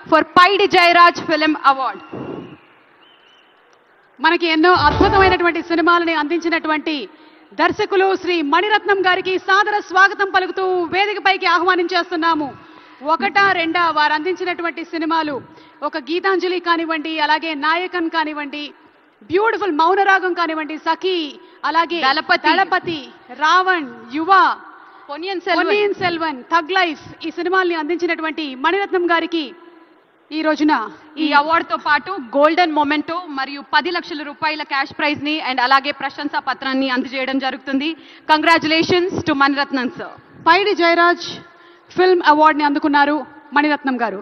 for Paidi Jairaj Film Award. మనకి ఎన్నో అద్భుతమైనటువంటి సినిమాలని అందించినటువంటి దర్శకులు శ్రీ మణిరత్నం గారికి సాదర స్వాగతం పలుకుతూ వేదికపైకి ఆహ్వానించేస్తున్నాము. ఒకటా రెండా వారు అందించినటువంటి సినిమాలు ఒక గీతాంజలి కానివ్వండి, అలాగే నాయకన్ కానివ్వండి, బ్యూటిఫుల్ మౌనరాగం కానివ్వండి, సఖీ, అలాగే దళపతి, రావణ్, యువ, పొన్నియిన్ సెల్వన్, థగ్ లైఫ్, ఈ సినిమాల్ని అందించినటువంటి మణిరత్నం గారికి ఈ రోజున ఈ అవార్డ్ తో పాటు గోల్డెన్ మొమెంటో మరియు 10 లక్షల రూపాయల క్యాష్ ప్రైజ్ ని అండ్ అలాగే ప్రశంసా పత్రాన్ని అందజేయడం జరుగుతుంది. Congratulations to Mani Ratnam sir. Paidi Jairaj film award ని అందుకున్నారు మణిరత్నం గారు.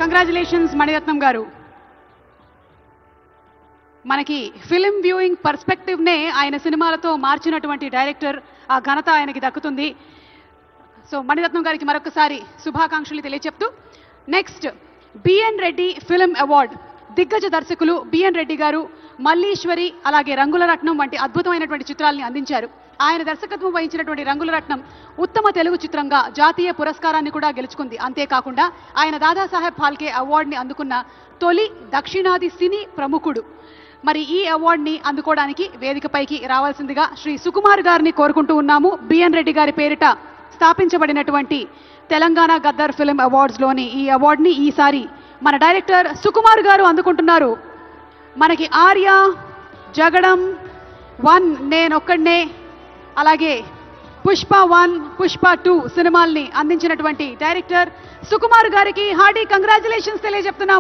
కంగ్రాచులేషన్స్ మణిరత్నం గారు. మనకి ఫిలిం వ్యూయింగ్ పర్స్పెక్టివ్ నే ఆయన సినిమాలతో మార్చినటువంటి డైరెక్టర్, ఆ ఘనత ఆయనకి దక్కుతుంది. సో మణిరత్నం గారికి మరొకసారి శుభాకాంక్షలు తెలియచెప్తూ, next BN Reddy film award దిగ్గజ దర్శకులు బిఎన్ రెడ్డి గారు మల్లీశ్వరి, అలాగే రంగులరత్నం వంటి అద్భుతమైనటువంటి చిత్రాల్ని అందించారు. ఆయన దర్శకత్వం వహించినటువంటి రంగులరత్నం ఉత్తమ తెలుగు చిత్రంగా జాతీయ పురస్కారాన్ని కూడా గెలుచుకుంది. అంతేకాకుండా ఆయన దాదాసాహెబ్ ఫాల్కే అవార్డుని అందుకున్న తొలి దక్షిణాది సినీ ప్రముఖుడు. మరి ఈ అవార్డుని అందుకోవడానికి వేదికపైకి రావాల్సిందిగా శ్రీ సుకుమార్ గారిని కోరుకుంటూ ఉన్నాము. బిఎన్ రెడ్డి గారి పేరిట స్థాపించబడినటువంటి తెలంగాణ గద్దర్ ఫిల్మ్ అవార్డ్స్లోని ఈ అవార్డుని ఈసారి మన డైరెక్టర్ సుకుమార్ గారు అందుకుంటున్నారు. మనకి ఆర్య, జగడం 1, నేనొక్కడ్నే, అలాగే పుష్ప 1, పుష్ప 2 సినిమాల్ని అందించినటువంటి డైరెక్టర్ సుకుమార్ గారికి హార్డీ కంగ్రాచులేషన్స్ తెలియజెప్తున్నాము.